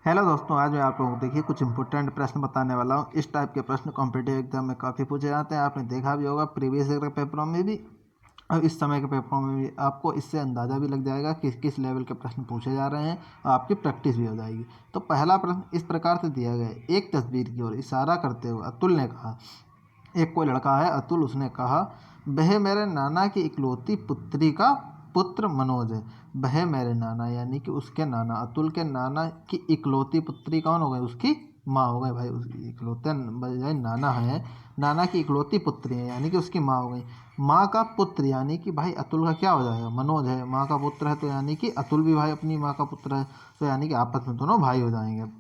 Hello दोस्तों, आज मैं आप लोगों को देखिए कुछ इंपॉर्टेंट प्रश्न बताने वाला हूँ। इस टाइप के प्रश्न कॉम्पिटिटिव एग्जाम में काफ़ी पूछे जाते हैं। आपने देखा भी होगा प्रीवियस ईयर के पेपरों में भी और इस समय के पेपरों में भी। आपको इससे अंदाज़ा भी लग जाएगा कि किस लेवल के प्रश्न पूछे जा रहे हैं और आपकी प्रैक्टिस भी हो जाएगी। तो पहला प्रश्न इस प्रकार से दिया गया है। एक तस्वीर की ओर इशारा करते हुए अतुल ने कहा, एक कोई लड़का है अतुल, उसने कहा, वह मेरे नाना की इकलौती पुत्री का पुत्र मनोज है। वह मेरे नाना यानी कि उसके नाना, अतुल के नाना की इकलौती पुत्री कौन हो गई? उसकी माँ हो गई भाई। उसकी इकलौते बजाय नाना है, नाना की इकलौती पुत्री है यानी कि उसकी माँ हो गई। माँ का पुत्र यानी कि भाई अतुल का क्या हो जाएगा? मनोज है। माँ का पुत्र है तो यानी कि अतुल भी भाई अपनी माँ का पुत्र है, तो यानी कि आपस में दोनों भाई हो जाएंगे।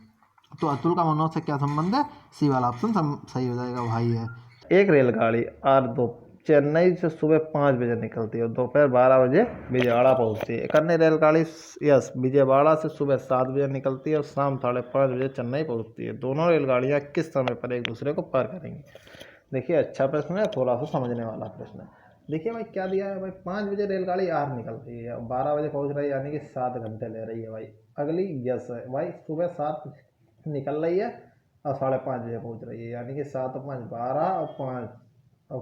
तो अतुल का मनोज से क्या संबंध है? सी वाला ऑप्शन सही हो जाएगा, भाई है। एक रेलगाड़ी आर दो चेन्नई से सुबह 5 बजे निकलती है और दोपहर 12 बजे विजयवाड़ा पहुंचती है। एक अन्य रेलगाड़ी यस विजयवाड़ा से सुबह 7 बजे निकलती है और शाम 5:30 बजे चेन्नई पहुंचती है। दोनों रेलगाड़ियां किस समय पर एक दूसरे को पार करेंगी? देखिए, अच्छा प्रश्न है, थोड़ा सा समझने वाला प्रश्न है। देखिए भाई, क्या दिया है भाई, 5 बजे रेलगाड़ी आर निकल रही है और 12 बजे पहुंच रही है, यानी कि 7 घंटे ले रही है भाई। अगली यस है भाई, सुबह 7 निकल रही है और 5:30 बजे पहुंच रही है, यानी कि 7 और 5 12 और 5 और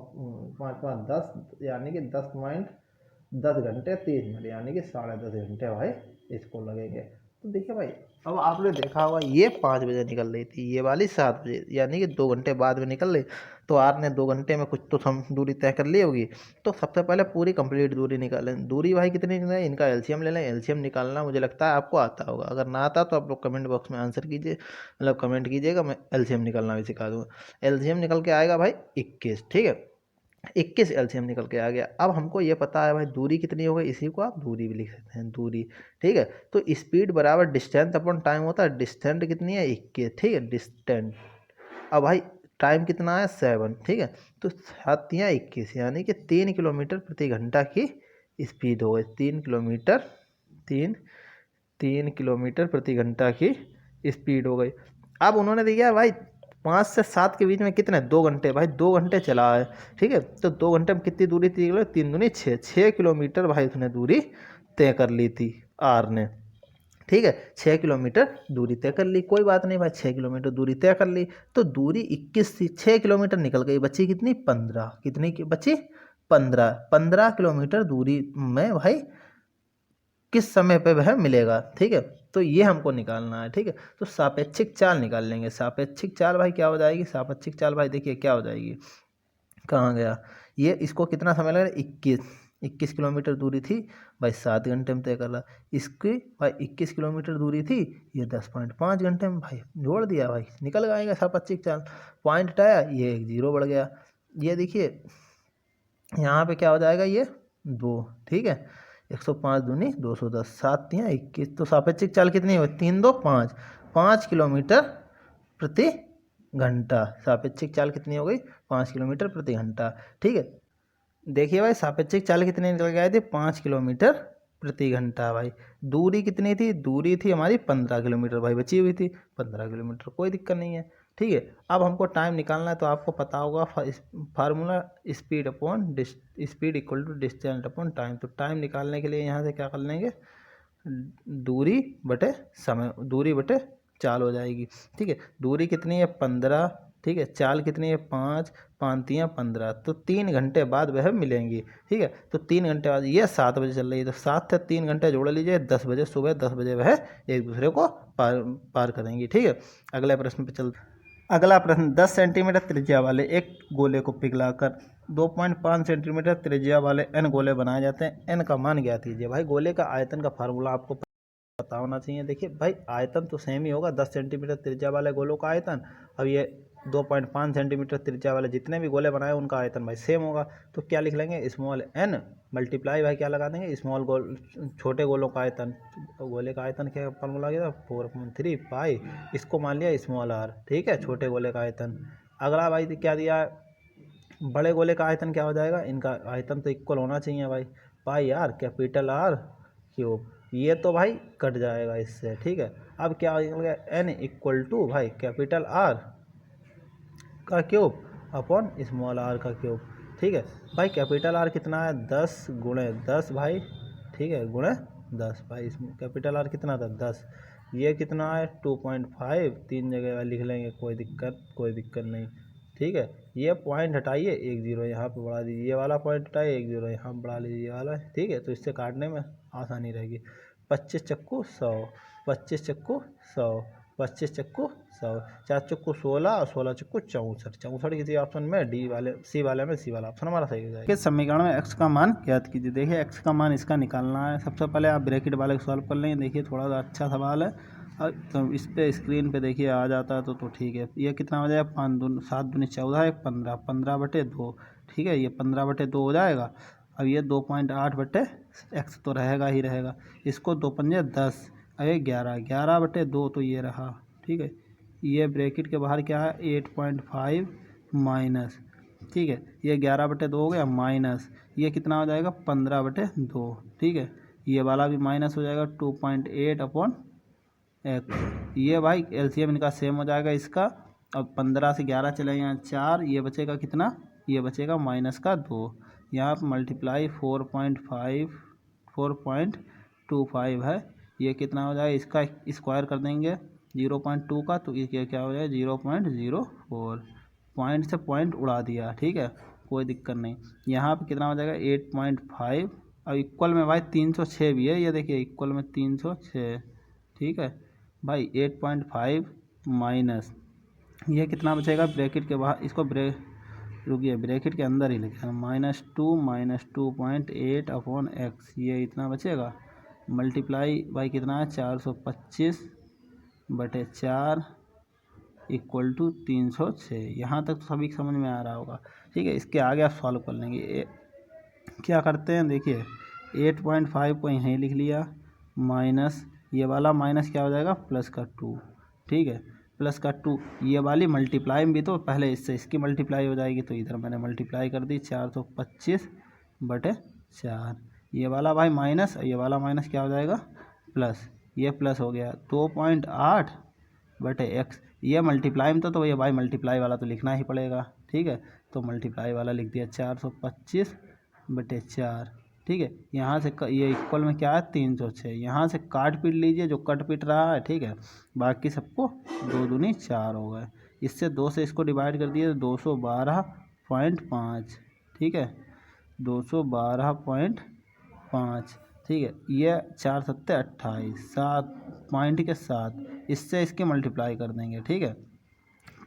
5 5 10, यानी कि 10 घंटे 30 मिनट, यानी कि 10.5 घंटे भाई इसको लगेंगे। तो देखिए भाई, अब आपने देखा होगा ये 5 बजे निकल रही थी, ये वाली 7 बजे, यानी कि 2 घंटे बाद में निकल रही। तो आपने 2 घंटे में कुछ तो दूरी तय कर ली होगी। तो सबसे पहले पूरी कंप्लीट दूरी निकालें। दूरी भाई कितनी निकले, इनका एलसीएम ले लें। एलसीएम निकालना मुझे लगता है आपको आता होगा, अगर ना आता तो आप लोग कमेंट बॉक्स में आंसर कीजिए, मतलब कमेंट कीजिएगा, मैं एलसीएम निकालना भी सिखा दूँगा। एलसीएम निकल के आएगा भाई 21, ठीक है। 21 एलसीएम निकल के आ गया। अब हमको ये पता है भाई दूरी कितनी हो गई, इसी को आप दूरी भी लिख सकते हैं, दूरी, ठीक है। तो स्पीड बराबर डिस्टेंस अपॉन टाइम होता है। डिस्टेंस कितनी है? 21, ठीक है, डिस्टेंस। अब भाई टाइम कितना है? 7, ठीक है। तो 7 या 21, यानी कि 3 किलोमीटर प्रति घंटा की स्पीड हो गई। 3 किलोमीटर, तीन 3 किलोमीटर प्रति घंटा की स्पीड हो गई। अब उन्होंने दिया है भाई 5 से 7 के बीच में कितने? 2 घंटे भाई, 2 घंटे चला है, ठीक है। तो 2 घंटे में कितनी दूरी तय कर? 3 दूनी 6, 6 किलोमीटर भाई उसने दूरी तय कर ली थी आर ने, ठीक है। 6 किलोमीटर दूरी तय कर ली, कोई बात नहीं भाई, 6 किलोमीटर दूरी तय कर ली। तो दूरी 21 थी, 6 किलोमीटर निकल गई, बची कितनी? 15। कितनी की बची? 15। 15 किलोमीटर दूरी में भाई किस समय पे वह मिलेगा, ठीक है। तो ये हमको निकालना है, ठीक है। तो सापेक्षिक चाल निकाल लेंगे। सापेक्षिक चाल भाई क्या हो जाएगी? सापेक्षिक चाल भाई देखिए क्या हो जाएगी, कहाँ गया ये, इसको कितना समय लगा? 21 किलोमीटर दूरी थी भाई, 7 घंटे में तय कर रहा। इसकी भाई 21 किलोमीटर दूरी थी, ये 10.5 घंटे में भाई जोड़ दिया भाई, निकल आएगा सापेक्षिक चाल। पॉइंट आया, ये एक जीरो बढ़ गया। ये देखिए यहाँ पे क्या हो जाएगा, ये 2, ठीक है। 105 दूनी 210, 7 या 21। तो सापेक्षिक चाल कितनी हुई? 3 2 5, 5 किलोमीटर प्रति घंटा। सापेक्षिक चाल कितनी हो गई? 5 किलोमीटर प्रति घंटा, ठीक है। देखिए भाई सापेक्षिक चाल कितनी निकल के आई थी? 5 किलोमीटर प्रति घंटा भाई। दूरी कितनी थी? दूरी थी हमारी 15 किलोमीटर भाई, बची हुई थी 15 किलोमीटर, कोई दिक्कत नहीं है, ठीक है। अब हमको टाइम निकालना है, तो आपको पता होगा formula, speed upon speed equal to distance upon time. तो टाइम निकालने के लिए यहाँ से क्या कर लेंगे? दूरी बटे समय, दूरी बटे चाल हो जाएगी, ठीक है। दूरी कितनी है? 15, ठीक है। चाल कितनी है? 5, 5 15। तो 3 घंटे बाद वह मिलेंगी, ठीक है। तो 3 घंटे बाद, ये 7 बजे चल रही है, तो 7 से 3 घंटे जोड़ लीजिए, 10 बजे, सुबह 10 बजे वह एक दूसरे को पार करेंगी, ठीक है। अगले प्रश्न पे चलते। अगला प्रश्न, 10 सेंटीमीटर त्रिज्या वाले एक गोले को पिघलाकर 2.5 सेंटीमीटर त्रिज्या वाले n गोले बनाए जाते हैं। n का मान ज्ञात कीजिए। भाई गोले का आयतन का फार्मूला आपको पता होना चाहिए। देखिए भाई आयतन तो सेम ही होगा, 10 सेंटीमीटर त्रिज्या वाले गोलों का आयतन। अब ये 2.5 सेंटीमीटर त्रिज्या वाले जितने भी गोले बनाए उनका आयतन भाई सेम होगा। तो क्या लिख लेंगे? स्मॉल n मल्टीप्लाई भाई क्या लगा देंगे? स्मॉल गोल, छोटे गोलों का आयतन। तो गोले का आयतन क्या फॉर्मूला गया था? 4.3 पाई, इसको मान लिया स्मॉल r, ठीक है, छोटे गोले का आयतन। अगला भाई क्या दिया है? बड़े गोले का आयतन क्या हो जाएगा? इनका आयतन तो इक्वल होना चाहिए भाई, पाई आर कैपिटल आर क्यूब। ये तो भाई कट जाएगा इससे, ठीक है। अब क्या हो गया? एन इक्वल टू भाई कैपिटल आर का क्यूब अपॉन स्मॉल आर का क्यूब, ठीक है। भाई कैपिटल आर कितना है? 10 गुणे 10 भाई, ठीक है, गुणे 10 भाई। इसमें कैपिटल आर कितना था? 10। ये कितना है 2.5, 3 जगह लिख लेंगे, कोई दिक्कत नहीं। ठीक है, ये पॉइंट हटाइए, 1 0 यहाँ पे बढ़ा दीजिए, ये वाला पॉइंट हटाइए, 1 0 यहाँ बढ़ा लीजिए, ये वाला। ठीक है, तो इससे काटने में आसानी रहेगी। 25 चक्कू 100, 25 चक्कू 100, 25 चक्कू 100, 4 चक्कू 16 और 16 चक्कू 64। 64 किसी ऑप्शन में सी वाले में सी वाला ऑप्शन हमारा सही हो जाएगा। किस समीकरण में x का मान ज्ञात कीजिए। देखिए x का मान इसका निकालना है। सबसे पहले आप ब्रैकेट वाले को सॉल्व कर लेंगे। देखिए थोड़ा सा अच्छा सवाल है, तो इस पे स्क्रीन पे देखिए आ जाता है तो ठीक है। ये कितना हो जाएगा, 5 दूनी 7 दूनी 14, 15, 15/2। ठीक है, ये 15/2 हो जाएगा। अब ये 2.8/x तो रहेगा ही रहेगा। इसको 2 पंजे 10, अब ये 11, 11/2 तो ये रहा। ठीक है, ये ब्रैकेट के बाहर क्या है 8.5 माइनस। ठीक है, ये 11/2 हो गया माइनस, ये कितना हो जाएगा 15/2। ठीक है, ये वाला भी माइनस हो जाएगा 2.8/x। ये भाई एलसीएम इनका सेम हो जाएगा इसका। अब 15 से 11 चले यहाँ 4, ये बचेगा कितना, ये बचेगा -2। यहाँ पर मल्टीप्लाई 4.25 है। ये कितना हो जाएगा, इसका स्क्वायर कर देंगे 0.2 का, तो ये क्या हो जाएगा 0.04। पॉइंट से पॉइंट उड़ा दिया। ठीक है, कोई दिक्कत नहीं। यहाँ पे कितना हो जाएगा 8.5। अब इक्वल में भाई 306 भी है, ये देखिए इक्वल में 306। ठीक है भाई, 8.5 माइनस, ये कितना बचेगा ब्रैकेट के बाहर, इसको रुकिए ब्रैकेट के अंदर ही लिखा है, -2 -2.8/x, ये इतना बचेगा। मल्टीप्लाई भाई कितना है 425/4 इक्वल टू 306। यहाँ तक तो सभी समझ में आ रहा होगा। ठीक है, इसके आगे आप सॉल्व कर लेंगे। क्या करते हैं, देखिए 8.5 को यहीं लिख लिया, माइनस ये वाला माइनस क्या हो जाएगा +2। ठीक है, +2, ये वाली मल्टीप्लाई में भी तो पहले इससे इसकी मल्टीप्लाई हो जाएगी, तो इधर मैंने मल्टीप्लाई कर दी 425/4। ये वाला भाई माइनस, ये वाला माइनस क्या हो जाएगा प्लस, ये प्लस हो गया 2.8/x। ये मल्टीप्लाई में तो ये भाई मल्टीप्लाई वाला तो लिखना ही पड़ेगा। ठीक है, तो मल्टीप्लाई वाला लिख दिया 425/4। ठीक है, यहाँ से ये इक्वल में क्या है 306, यहाँ से काट पीट लीजिए जो कट पीट रहा है। ठीक है, बाकी सबको 2 दूनी 4 हो गए। इससे 2 से इसको डिवाइड कर दिए 212.5। ठीक है, 212.5। ठीक है, ये 4 7 28, 7 पॉइंट के 7, इससे इसके मल्टीप्लाई कर देंगे। ठीक है,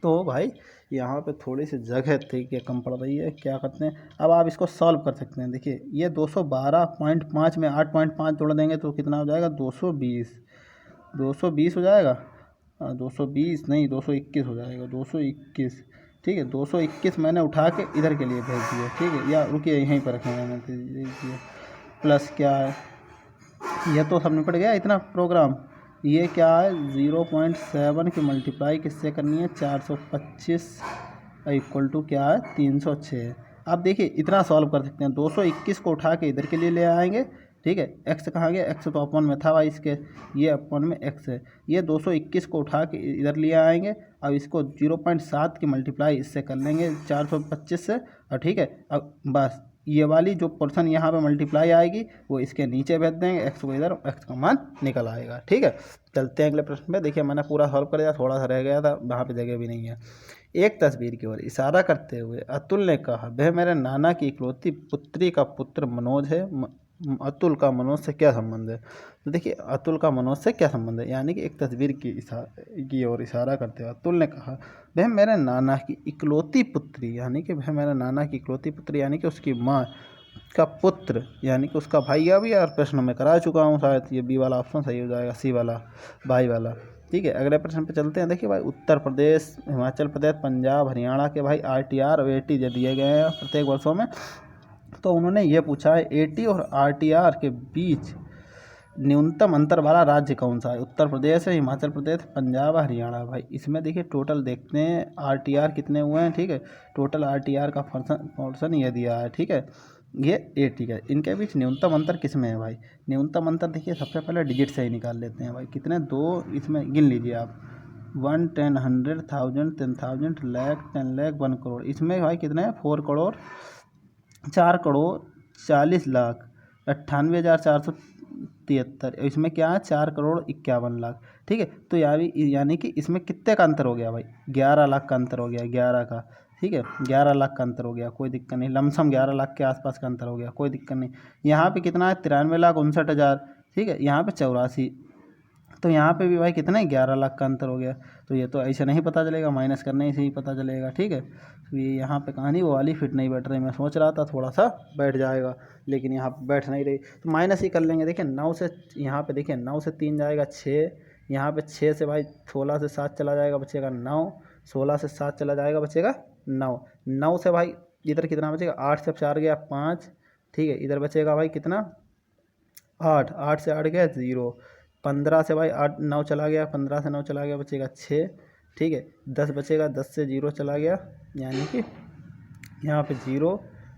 तो भाई यहाँ पे थोड़ी सी जगह थी कि कम पड़ रही है, क्या करते हैं अब आप इसको सॉल्व कर सकते हैं। देखिए ये 212.5 में 8.5 जोड़ देंगे तो कितना हो जाएगा 220 हो जाएगा। 220 नहीं 221 हो जाएगा, 221। ठीक है, 221 मैंने उठा के इधर के लिए भेज दिया। ठीक है, या रुकिए यहीं पर रखेंगे मैं, देखिए प्लस क्या है, यह तो सब निपट गया इतना प्रोग्राम। ये क्या है 0.7 की मल्टीप्लाई किससे करनी है 425 इक्वल टू क्या है 306। आप देखिए इतना सॉल्व कर सकते हैं। 221 को उठा के इधर के लिए ले आएंगे। ठीक है, x कहाँ गया, x तो अपन में था भाई इसके, ये अपन में x है। ये 221 को उठा के इधर लिए आएंगे। अब इसको 0.7 की मल्टीप्लाई इससे कर लेंगे 425 से। और ठीक है, अब बस ये वाली जो पोर्शन यहाँ पे मल्टीप्लाई आएगी वो इसके नीचे भेज देंगे, x को इधर, x का मान निकल आएगा। ठीक है, चलते हैं अगले प्रश्न पे। देखिए मैंने पूरा सॉल्व कर दिया, थोड़ा सा रह गया था, वहाँ पे जगह भी नहीं है। एक तस्वीर की ओर इशारा करते हुए अतुल ने कहा, वह मेरे नाना की इकलौती पुत्री का पुत्र मनोज है। अतुल का मनोज से क्या संबंध है। तो देखिए अतुल का मनोज से क्या संबंध है, यानी कि एक तस्वीर की ओर इशारा करते हुए अतुल ने कहा, वह मेरे नाना की इकलौती पुत्री, यानी कि वह मेरे नाना की इकलौती पुत्री यानी कि उसकी माँ का पुत्र, यानी कि उसका भाई। अभी यार प्रश्न में करा चुका हूँ शायद, ये बी वाला ऑप्शन सही हो जाएगा, सी वाला भाई वाला। ठीक है, अगले प्रश्न पे चलते हैं। देखिए भाई उत्तर प्रदेश, हिमाचल प्रदेश, पंजाब, हरियाणा के भाई RTR और AT जो दिए गए हैं प्रत्येक वर्षों में, तो उन्होंने ये पूछा है AT और RTR के बीच न्यूनतम अंतर वाला राज्य कौन सा है। उत्तर प्रदेश है, हिमाचल प्रदेश, पंजाब, हरियाणा। भाई इसमें देखिए टोटल देखते हैं RTR कितने हुए हैं। ठीक है, टोटल RTR का पोर्शन ये दिया है। ठीक है, ये AT का, इनके बीच न्यूनतम अंतर किस में है भाई। न्यूनतम अंतर देखिए सबसे पहले डिजिट से ही निकाल लेते हैं भाई, कितने, 2, इसमें गिन लीजिए आप, 1, 10, 100, 1000, 10,000, लाख, 10 लाख, 1 करोड़। इसमें भाई कितने हैं 4 करोड़ 4,40,00,000, 98,473। इसमें क्या है 4,51,00,000। ठीक है। तो यानी कि इसमें कितने का अंतर हो गया भाई, 11 लाख का अंतर हो गया, 11 का, ठीक है, 11 लाख का अंतर हो गया, कोई दिक्कत नहीं। लमसम 11 लाख के आसपास का अंतर हो गया, कोई दिक्कत नहीं। यहाँ पे कितना है, 93,59,000, ठीक है, यहाँ पे 84, तो यहाँ पे भी भाई कितना है, 11 लाख का अंतर हो गया। तो ये तो ऐसे नहीं पता चलेगा, माइनस करने से ही पता चलेगा, ठीक है। तो ये यहाँ पे कहानी वो वाली फिट नहीं बैठ रही, मैं सोच रहा था थोड़ा सा बैठ जाएगा, लेकिन यहाँ पे बैठ नहीं रही, तो माइनस ही कर लेंगे। देखिए 9 से, यहाँ पे देखिए 9 से 3 जाएगा 6, यहाँ पे 6 से भाई 16 से 7 चला जाएगा, बचेगा 9, 16 से 7 चला जाएगा, बचेगा 9, 9 से भाई इधर कितना बचेगा, 8 से 4 गया 5, ठीक है, इधर बचेगा भाई कितना 8, 8 से 8 गया 0, 15 से भाई 8 9 चला गया, 15 से 9 चला गया, बचेगा 6, ठीक है, 10 बचेगा, 10 से 0 चला गया, यानी कि यहाँ पे 0,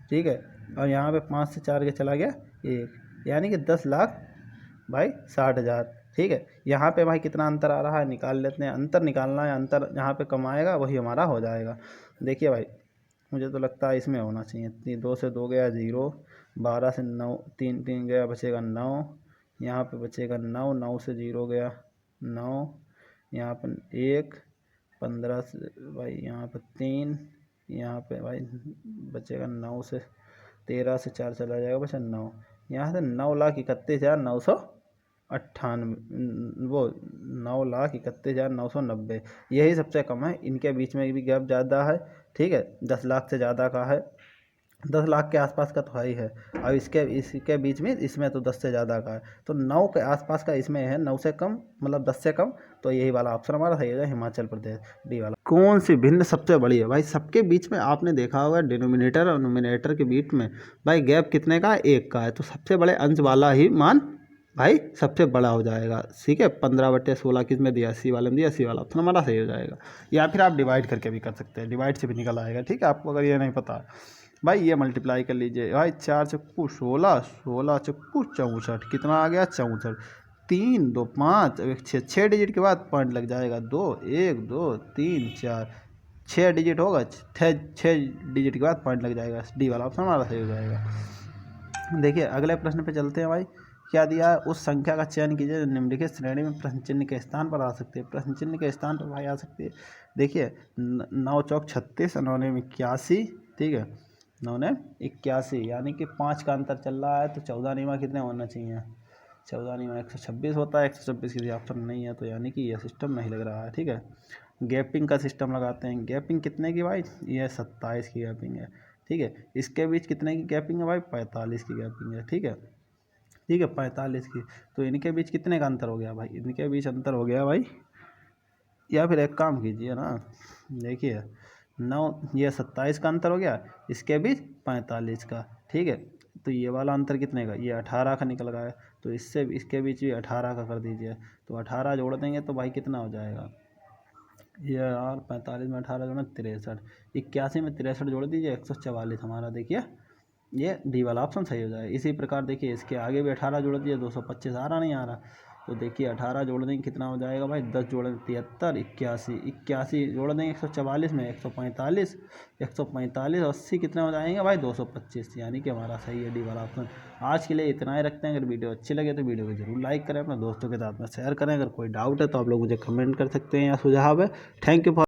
ठीक है, और यहाँ पे 5 से 4 के चला गया 1, यानी कि 10 लाख भाई 60,000, ठीक है। यहाँ पे भाई कितना अंतर आ रहा है निकाल लेते हैं, अंतर निकालना है, अंतर जहाँ पे कम आएगा वही हमारा हो जाएगा। देखिए भाई मुझे तो लगता है इसमें होना चाहिए, 2 से 2 गया 0, 12 से 9 3 3 गया, बचेगा 9, यहाँ पे बचेगा 9, 9 से 0 गया 9, यहाँ पर 1, 15 से भाई यहाँ पर 3, यहाँ पे भाई बचेगा 9 से 13 से 4 चला जाएगा, बचा 9, यहाँ से 9,31,998, वो 9,31,990, यही सबसे कम है, इनके बीच में भी गैप ज़्यादा है, ठीक है, 10 लाख से ज़्यादा का है, 10 लाख के आसपास का तो है ही है, और इसके बीच में इसमें तो 10 से ज़्यादा का है, तो 9 के आसपास का इसमें है, 9 से कम मतलब 10 से कम, तो यही वाला ऑप्शन हमारा सही है, हिमाचल प्रदेश, डी वाला। कौन सी भिन्न सबसे बड़ी है भाई, सबके बीच में आपने देखा होगा डिनोमिनेटर और नोमिनेटर के बीच में भाई गैप कितने का है, 1 का है, तो सबसे बड़े अंश वाला ही मान भाई सबसे बड़ा हो जाएगा, ठीक है। 15/16 किस में दिया, सी वाले में दिया, सी वाला ऑप्शन हमारा सही हो जाएगा। या फिर आप डिवाइड करके भी कर सकते हैं, डिवाइड से भी निकल आएगा, ठीक है। आपको अगर ये नहीं पता भाई, ये मल्टीप्लाई कर लीजिए भाई, 4 चक्कू 16, 16 चक्कू 64, कितना आ गया 64, 3 2 5, 6 डिजिट के बाद पॉइंट लग जाएगा, 2 1 2 3 4, 6 डिजिट होगा, 6 डिजिट के बाद पॉइंट लग जाएगा, डी वाला ऑप्शन हमारा सही हो जाएगा। देखिए अगले प्रश्न पे चलते हैं भाई, क्या दिया है, उस संख्या का चयन कीजिए जो निम्नलिखित श्रेणी में प्रश्न चिन्ह के स्थान पर आ सकती है, प्रश्न चिन्ह के स्थान पर भाई आ सकती है। देखिए 9 चौक 36, 9 ने 81, ठीक है, 9 ने 81, यानी कि 5 का अंतर चल रहा है, तो 14 नीमा कितने होना चाहिए, 14 नीमा 126 होता है, 126 किसी ऑप्शन नहीं है, तो यानी कि यह सिस्टम नहीं लग रहा है, ठीक है। गैपिंग का सिस्टम लगाते हैं, गैपिंग कितने की भाई, ये 27 की गैपिंग है, ठीक है। इसके बीच कितने की गैपिंग है भाई, 45 की गैपिंग है, ठीक है, ठीक है, 45 की, तो इनके बीच कितने का अंतर हो गया भाई, इनके बीच अंतर हो गया भाई, या फिर एक काम कीजिए ना, देखिए 9 ये 27 का अंतर हो गया, इसके बीच 45 का, ठीक है, तो ये वाला अंतर कितने का, ये 18 का निकल गया है, तो इससे इसके बीच भी 18 का कर दीजिए, तो 18 जोड़ देंगे तो भाई कितना हो जाएगा, ये यार 45 में 18 जोड़ना 63, 81 में 63 जोड़ दीजिए, 144 हमारा, देखिए ये डी वाला ऑप्शन सही हो जाएगा। इसी प्रकार देखिए इसके आगे भी 18 जोड़ दिए, 225 आ रहा नहीं आ रहा, तो देखिए 18 जोड़ देंगे कितना हो जाएगा भाई, 10 जोड़ 73, 81 जोड़ देंगे 144 में 145, 145 80 कितने हो जाएंगे भाई 225, यानी कि हमारा सही है डी वाला ऑप्शन। आज के लिए इतना ही रखते हैं, अगर वीडियो अच्छी लगे तो वीडियो को जरूर लाइक करें, अपने दोस्तों के साथ में शेयर करें, अगर कोई डाउट है तो आप लोग मुझे कमेंट कर सकते हैं या सुझाव है। Thank you for